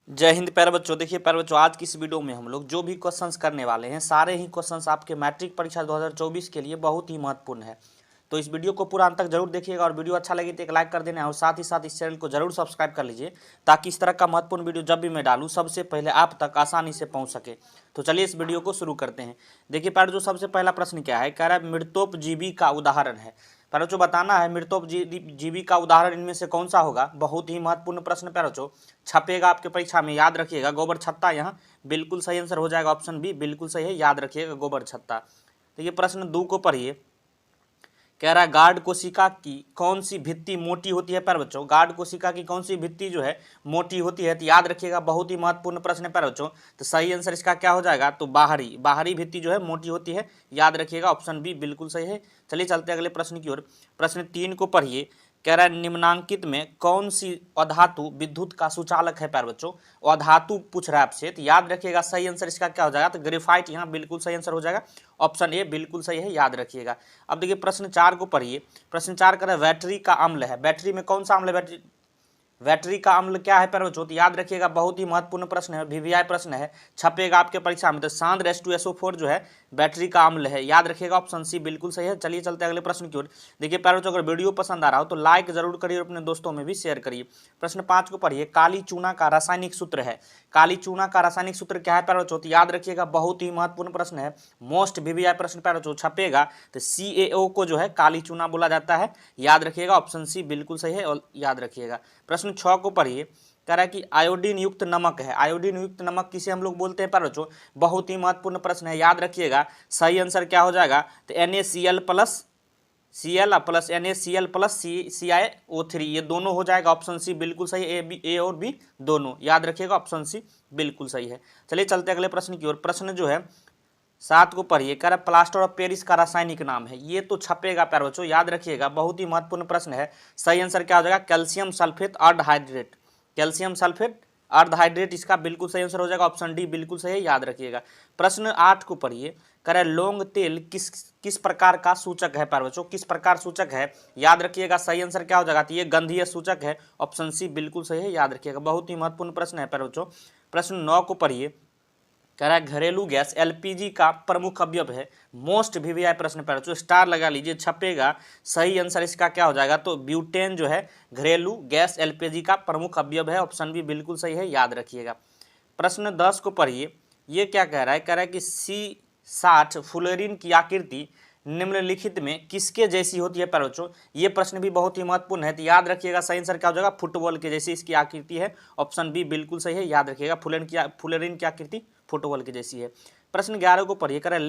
जय हिंद प्यारे बच्चों। देखिए प्यारे बच्चों, आज की इस वीडियो में हम लोग जो भी क्वेश्चंस करने वाले हैं सारे ही क्वेश्चंस आपके मैट्रिक परीक्षा 2024 के लिए बहुत ही महत्वपूर्ण है। तो इस वीडियो को पूरा अंत तक जरूर देखिएगा और वीडियो अच्छा लगे तो एक लाइक कर देना और साथ ही साथ इस चैनल को जरूर सब्सक्राइब कर लीजिए ताकि इस तरह का महत्वपूर्ण वीडियो जब भी मैं डालूँ सबसे पहले आप तक आसानी से पहुँच सके। तो चलिए इस वीडियो को शुरू करते हैं। देखिए प्यारे जो सबसे पहला प्रश्न क्या है, कह रहा है मृतोपजीवी का उदाहरण है। प्यारे जो बताना है मृतोपजीवी का उदाहरण इनमें से कौन सा होगा। बहुत ही महत्वपूर्ण प्रश्न प्यारे जो छपेगा आपके परीक्षा में, याद रखिएगा। गोबर छत्ता यहाँ बिल्कुल सही आंसर हो जाएगा, ऑप्शन बी बिल्कुल सही है, याद रखिएगा गोबर छत्ता। तो ये प्रश्न 2 को पढ़िए। कह रहा है गार्ड कोशिका की कौन सी भित्ति मोटी होती है प्यारे बच्चों। गार्ड कोशिका की कौन सी भित्ति जो है मोटी होती है, तो याद रखिएगा बहुत ही महत्वपूर्ण प्रश्न है प्यारे बच्चों। तो सही आंसर इसका क्या हो जाएगा, तो बाहरी भित्ति जो है मोटी होती है, याद रखिएगा ऑप्शन बी बिल्कुल सही है। चलिए चलते हैं अगले प्रश्न की ओर। प्रश्न 3 को पढ़िए। कह रहा है निम्नांकित में कौन सी अधातु विद्युत का सुचालक है प्यारे बच्चों। अधातु पूछ रहा है आपसे, तो याद रखिएगा सही आंसर इसका क्या हो जाएगा, तो ग्रेफाइट यहाँ बिल्कुल सही आंसर हो जाएगा, ऑप्शन ए बिल्कुल सही है, याद रखिएगा। अब देखिए प्रश्न 4 को पढ़िए। प्रश्न 4 कह रहा है बैटरी का अम्ल है। बैटरी में कौन सा अम्ल है, बैटरी का अम्ल क्या है प्यारे बच्चों, तो याद रखिएगा बहुत ही महत्वपूर्ण प्रश्न है, वीवीआई प्रश्न है, छपेगा आपके परीक्षा में। तो सांद्र H2SO4 जो है बैटरी का अम्ल है, याद रखिएगा ऑप्शन सी बिल्कुल सही है। चलिए चलते हैं अगले प्रश्न की ओर। देखिए प्यारे बच्चों, अगर वीडियो पसंद आ रहा हो तो लाइक जरूर करिए और अपने दोस्तों में भी शेयर करिए। प्रश्न 5 को पढ़िए। काली चूना का रासायनिक सूत्र है। काली चूना का रासायनिक सूत्र क्या है प्यारे बच्चों, तो याद रखिएगा बहुत ही महत्वपूर्ण प्रश्न है, मोस्ट वीवीआई प्रश्न प्यारे बच्चों छपेगा। तो CaO को जो है काली चूना बोला जाता है, याद रखिएगा ऑप्शन सी बिल्कुल सही है, और याद रखिएगा। प्रश्न 6 को पढ़िए। कह रहा है कि आयोडीन युक्त नमक है। आयोडीन युक्त नमक किसे हम लोग बोलते हैं प्यारे बच्चों, बहुत ही महत्वपूर्ण प्रश्न है, याद रखिएगा सही आंसर क्या हो जाएगा, तो NaCl plus Cl plus NaCl plus CiO3 ये दोनों हो जाएगा, ऑप्शन सी बिल्कुल सही, ए और बी दोनों, याद रखिएगा ऑप्शन सी बिल्कुल सही है। चलिए चलते अगले प्रश्न की ओर। प्रश्न जो है 7 को पढ़िए। कह रहा है प्लास्टर ऑफ पेरिस का रासायनिक नाम है। ये तो छपेगा प्यारे बच्चों, याद रखिएगा बहुत ही महत्वपूर्ण प्रश्न है। सही आंसर क्या हो जाएगा, कैल्शियम सल्फेट अर्धहाइड्रेट। कैल्शियम सल्फेट अर्धहाइड्रेट इसका बिल्कुल सही आंसर हो जाएगा, ऑप्शन डी बिल्कुल सही है, याद रखिएगा। प्रश्न 8 को पढ़िए। कह रहा है लौंग तेल किस प्रकार का सूचक है प्यारे बच्चों, किस प्रकार सूचक है, याद रखिएगा सही आंसर क्या हो जाएगा, तो ये गंधीय सूचक है, ऑप्शन सी बिल्कुल सही है, याद रखिएगा बहुत ही महत्वपूर्ण प्रश्न है प्यारे बच्चों। प्रश्न 9 को पढ़िए। कह रहा है घरेलू गैस LPG का प्रमुख अवयव है। मोस्ट वीवीआई प्रश्न पर जो स्टार लगा लीजिए, छपेगा। सही आंसर इसका क्या हो जाएगा, तो ब्यूटेन जो है घरेलू गैस LPG का प्रमुख अवयव है, ऑप्शन बी बिल्कुल सही है, याद रखिएगा। प्रश्न 10 को पढ़िए। ये क्या कह रहा है, कह रहा है कि C60 फ्लोरीन की आकृति निम्नलिखित में किसके जैसी होती है प्यारे बच्चों। ये प्रश्न भी बहुत ही महत्वपूर्ण है, तो याद रखिएगा सही आंसर क्या हो जाएगा, फुटबॉल के जैसी इसकी आकृति है, ऑप्शन बी बिल्कुल सही है, याद रखिएगा फ्लोरीन की आकृति फुटबॉल की जैसी है। प्रश्न 11 को पढ़िए। करें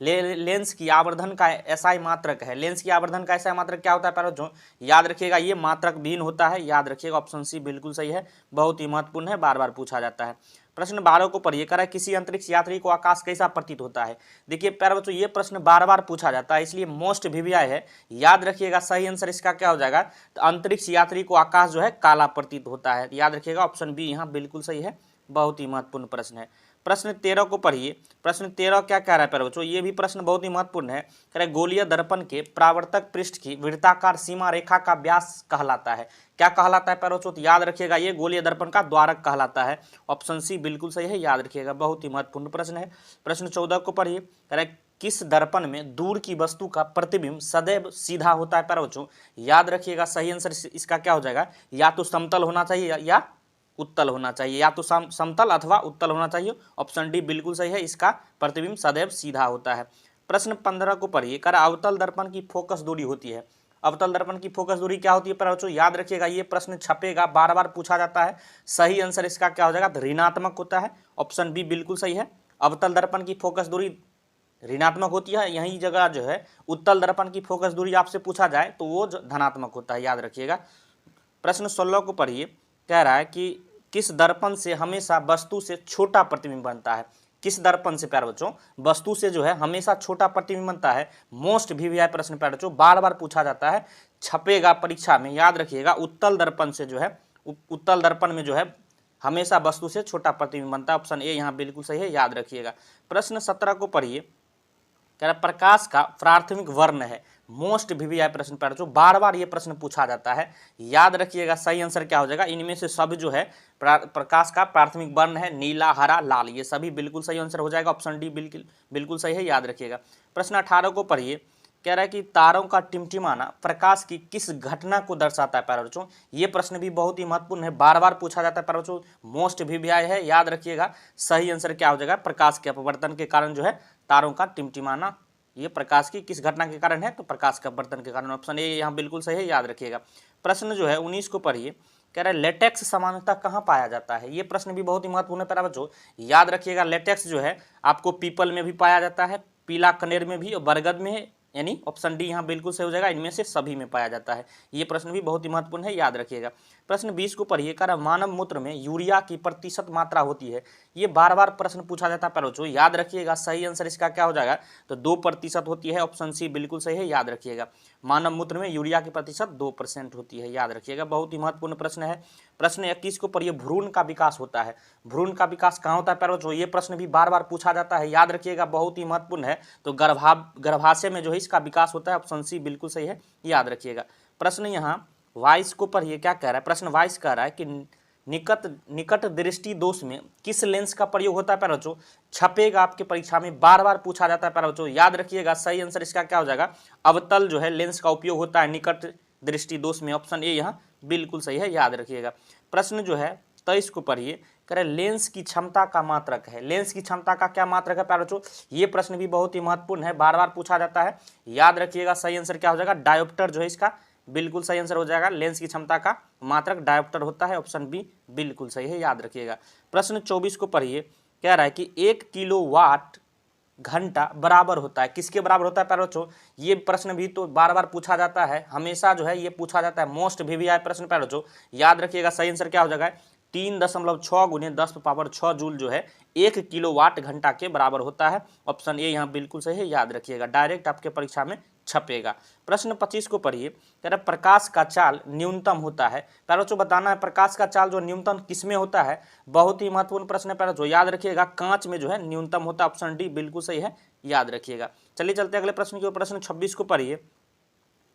लेंस की आवर्धन का SI मात्रक है। लेंस की आवर्धन का SI मात्रक क्या होता है प्यारे बच्चों, याद रखिएगा ये मात्रक भिन्न होता है, याद रखिएगा ऑप्शन सी बिल्कुल सही है, बहुत ही महत्वपूर्ण है, बार बार पूछा जाता है। प्रश्न 12 को पढ़िए। कह रहा है किसी अंतरिक्ष यात्री को आकाश कैसा प्रतीत होता है। देखिए प्यारे बच्चों ये प्रश्न बार बार पूछा जाता है, इसलिए मोस्ट वीवीआई है, याद रखिएगा सही आंसर इसका क्या हो जाएगा, तो अंतरिक्ष यात्री को आकाश जो है काला प्रतीत होता है, याद रखिएगा ऑप्शन बी यहाँ बिल्कुल सही है, बहुत ही महत्वपूर्ण प्रश्न है। प्रश्न 13 को पढ़िए। प्रश्न 13 क्या कह रहा है प्यारे बच्चों, ये भी प्रश्न बहुत ही महत्वपूर्ण है। कह रहा है गोलीय दर्पण के परावर्तक पृष्ठ की वृत्ताकार सीमा रेखा का व्यास कहलाता है। क्या कहलाता है प्यारे बच्चों, तो याद रखिएगा ये गोलीय दर्पण का द्वारक कहलाता है, ऑप्शन सी बिल्कुल सही है, याद रखिएगा बहुत ही महत्वपूर्ण प्रश्न है। प्रश्न 14 को पढ़िए। कह रहा है किस दर्पण में दूर की वस्तु का प्रतिबिंब सदैव सीधा होता है प्यारे बच्चों, याद रखिएगा सही आंसर इसका क्या हो जाएगा, या तो समतल होना चाहिए या उत्तल होना चाहिए, या तो समतल अथवा उत्तल होना चाहिए, ऑप्शन डी बिल्कुल सही है, इसका प्रतिबिंब सदैव सीधा होता है। प्रश्न 15 को पढ़िए। कर अवतल दर्पण की फोकस दूरी होती है। अवतल दर्पण की फोकस दूरी क्या होती है प्यारे बच्चों, याद रखिएगा ये प्रश्न छपेगा, बार बार पूछा जाता है। सही आंसर इसका क्या हो जाएगा, तो ऋणात्मक होता है, ऑप्शन बी बिल्कुल सही है। अवतल दर्पण की फोकस दूरी ऋणात्मक होती है, यही जगह जो है उत्तल दर्पण की फोकस दूरी आपसे पूछा जाए तो वो धनात्मक होता है, याद रखिएगा। प्रश्न 16 को पढ़िए। कह रहा है कि किस दर्पण से हमेशा वस्तु से छोटा प्रतिबिंब बनता है। किस दर्पण से प्यारे बच्चों वस्तु से जो है हमेशा छोटा प्रतिबिंब बनता है, मोस्ट वीवीआई प्रश्न प्यारे बच्चों, बार बार पूछा जाता है, छपेगा परीक्षा में, याद रखिएगा उत्तल दर्पण से जो है, उत्तल दर्पण में जो है हमेशा वस्तु से छोटा प्रतिबिंब बनता है, ऑप्शन ए यहाँ बिल्कुल सही है, याद रखिएगा। प्रश्न 17 को पढ़िए। कह रहा प्रकाश का प्राथमिक वर्ण है। मोस्ट वीवीआई प्रश्न पैर जो बार बार ये प्रश्न पूछा जाता है। याद रखिएगा सही आंसर क्या हो जाएगा, इनमें से सब जो है प्रकाश का प्राथमिक वर्ण है नीला, हरा, लाल, ये सभी बिल्कुल सही आंसर हो जाएगा। ऑप्शन डी बिल्कुल सही है, याद रखिएगा। प्रश्न 18 को पढ़िए, कह रहा है कि तारों का टिमटिमाना प्रकाश की किस घटना को दर्शाता है प्यारे बच्चों। ये प्रश्न भी बहुत ही महत्वपूर्ण है, बार बार पूछा जाता है प्यारे बच्चों, मोस्ट वीवीआई है, याद रखिएगा। सही आंसर क्या हो जाएगा, प्रकाश के अपवर्तन के कारण जो है तारों का टिमटिमाना, ये प्रकाश की किस घटना के कारण है, तो प्रकाश के अपवर्तन के कारण। ऑप्शन ए यहाँ बिल्कुल सही है, याद रखिएगा। प्रश्न जो है 19 को पढ़िए, कह रहा है लेटेक्स सामान्यतः कहाँ पाया जाता है। ये प्रश्न भी बहुत ही महत्वपूर्ण है प्यारे बच्चों, याद रखिएगा। लेटेक्स जो है आपको पीपल में भी पाया जाता है, पीला कनेर में भी और बरगद में, यानी ऑप्शन डी यहाँ बिल्कुल सही हो जाएगा, इनमें से सभी में पाया जाता है। ये प्रश्न भी बहुत ही महत्वपूर्ण है, याद रखिएगा। प्रश्न 20 को पढ़िए, कह रहा मानव मूत्र में यूरिया की प्रतिशत मात्रा होती है। ये बार बार प्रश्न पूछा जाता है प्यारे बच्चों, याद रखिएगा। सही आंसर इसका क्या हो जाएगा, तो 2% होती है, ऑप्शन सी बिल्कुल सही है, याद रखिएगा। मानव मूत्र में यूरिया की प्रतिशत 2% होती है, याद रखिएगा। बहुत ही महत्वपूर्ण प्रश्न है। प्रश्न 21 को पढ़िए, भ्रूण का विकास होता है। भ्रूण का विकास कहाँ होता है प्यारे बच्चों, ये प्रश्न भी बार बार पूछा जाता है, याद रखिएगा, बहुत ही महत्वपूर्ण है। तो गर्भाशय में जो है इसका विकास होता है, ऑप्शन सी बिल्कुल सही है, याद रखिएगा। प्रश्न यहाँ 22 को पढ़िए, क्या कह रहा है, प्रश्न 22 कह रहा है कि निकट दृष्टि दोष में किस लेंस का प्रयोग होता है प्यारे बच्चों। छपेगा आपके परीक्षा में, बार बार पूछा जाता है प्यारे बच्चों, याद रखिएगा। सही आंसर इसका क्या हो जाएगा, अवतल जो है लेंस का उपयोग होता है निकट दृष्टि दोष में, ऑप्शन ए यहाँ बिल्कुल सही है, याद रखिएगा। प्रश्न जो है 23 को पढ़िए, कह रहे लेंस की क्षमता का मात्रक है। लेंस की क्षमता का क्या मात्रक है प्यारे बच्चों, ये प्रश्न भी बहुत ही महत्वपूर्ण है, बार बार पूछा जाता है, याद रखिएगा। सही आंसर क्या हो जाएगा, डायोप्टर जो है इसका बिल्कुल सही आंसर हो जाएगा। लेंस की क्षमता का मात्रक डायोप्टर होता है, ऑप्शन बी बिल्कुल सही है, याद रखिएगा। प्रश्न 24 को पढ़िए, कह रहा है कि 1 किलोवाट घंटा बराबर होता है, किसके बराबर होता है प्यारे बच्चों। ये प्रश्न भी तो बार बार पूछा जाता है, हमेशा जो है ये पूछा जाता है, मोस्ट वीवीआई प्रश्न प्यारे बच्चों, याद रखिएगा। सही आंसर क्या हो जाएगा, 3.6 × 10⁻6 जूल जो है 1 किलोवाट घंटा के बराबर होता है, ऑप्शन ए यहाँ बिल्कुल सही है, याद रखिएगा। डायरेक्ट आपके परीक्षा में छपेगा। प्रश्न 25 को पढ़िए, कह रहा प्रकाश का चाल न्यूनतम होता है। प्यारे बच्चों बताना है प्रकाश का चाल जो न्यूनतम किसमें होता है, बहुत ही महत्वपूर्ण प्रश्न है प्यारे बच्चों, याद रखिएगा। कांच में जो है न्यूनतम होता है, ऑप्शन डी बिल्कुल सही है, याद रखिएगा। चलिए चलते अगले प्रश्न की ओर। प्रश्न 26 को पढ़िए,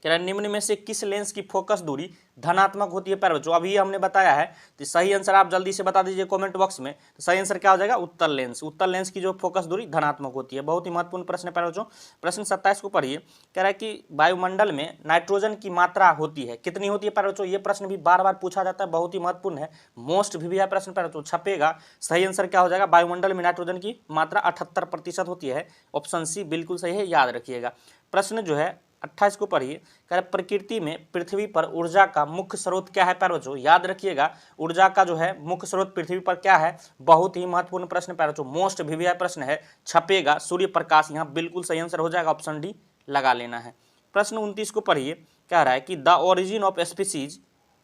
कह रहा निम्न में से किस लेंस की फोकस दूरी धनात्मक होती है प्यारे बच्चों। अभी हमने बताया है, तो सही आंसर आप जल्दी से बता दीजिए कमेंट बॉक्स में। तो सही आंसर क्या हो जाएगा, उत्तल लेंस। उत्तल लेंस की जो फोकस दूरी धनात्मक होती है, बहुत ही महत्वपूर्ण प्रश्न है प्यारे बच्चों। प्रश्न 27 को पढ़िए, कह रहा है कि वायुमंडल में नाइट्रोजन की मात्रा होती है, कितनी होती है प्यारे बच्चों। ये प्रश्न भी बार बार पूछा जाता है, बहुत ही महत्वपूर्ण है, मोस्ट वीवीआई प्रश्न प्यारे बच्चों, छपेगा। सही आंसर क्या हो जाएगा, वायुमंडल में नाइट्रोजन की मात्रा 78% होती है, ऑप्शन सी बिल्कुल सही है, याद रखिएगा। प्रश्न जो है 28 को पढ़िए, कह रहे प्रकृति में पृथ्वी पर ऊर्जा का मुख्य स्रोत क्या है प्यारे बच्चों। याद रखिएगा, ऊर्जा का जो है मुख्य स्रोत पृथ्वी पर क्या है, बहुत ही महत्वपूर्ण प्रश्न प्यारे बच्चों, मोस्ट वीवीआई प्रश्न है, छपेगा। सूर्य प्रकाश यहाँ बिल्कुल सही आंसर हो जाएगा, ऑप्शन डी लगा लेना है। प्रश्न 29 को पढ़िए, कह रहा है कि द ओरिजिन ऑफ स्पीसीज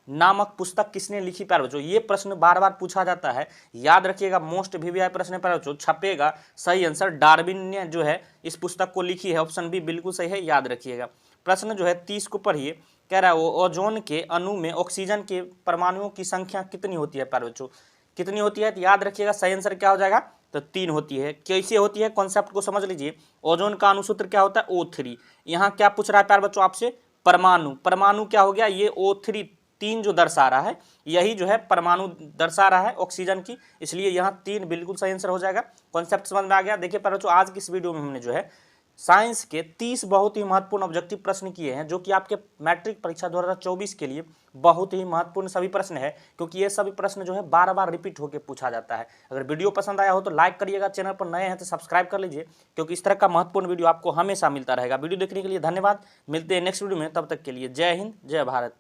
नामक पुस्तक किसने लिखी प्यारे बच्चों। ये प्रश्न बार बार पूछा जाता है, याद रखिएगा, मोस्ट वीवीआई प्रश्न प्यारे बच्चों, छपेगा। सही आंसर डार्विन ने जो है इस पुस्तक को लिखी है, ऑप्शन बी बिल्कुल सही है, याद रखिएगा। प्रश्न जो है 30 को पढ़िए, कह रहा है वो ओजोन के अणु में ऑक्सीजन के परमाणुओं की संख्या कितनी होती है प्यारे बच्चों, कितनी होती है, तो याद रखिएगा। सही आंसर क्या हो जाएगा, तो 3 होती है। कैसे होती है, कॉन्सेप्ट को समझ लीजिए। ओजोन का अणुसूत्र क्या होता है, O3। यहाँ क्या पूछ रहा है प्यारे बच्चों आपसे, परमाणु। परमाणु क्या हो गया, ये O3 3 जो दर्शा रहा है, यही जो है परमाणु दर्शा रहा है ऑक्सीजन की, इसलिए यहाँ 3 बिल्कुल सही आंसर हो जाएगा। कॉन्सेप्ट समझ में आ गया। देखिए प्यारे बच्चों, आज की इस वीडियो में हमने जो है साइंस के 30 बहुत ही महत्वपूर्ण ऑब्जेक्टिव प्रश्न किए हैं, जो कि आपके मैट्रिक परीक्षा 2024 के लिए बहुत ही महत्वपूर्ण सभी प्रश्न है, क्योंकि ये सभी प्रश्न जो है बार बार रिपीट होकर पूछा जाता है। अगर वीडियो पसंद आया हो तो लाइक करिएगा, चैनल पर नए हैं तो सब्सक्राइब कर लीजिए, क्योंकि इस तरह का महत्वपूर्ण वीडियो आपको हमेशा मिलता रहेगा। वीडियो देखने के लिए धन्यवाद, मिलते हैं नेक्स्ट वीडियो में, तब तक के लिए जय हिंद, जय भारत।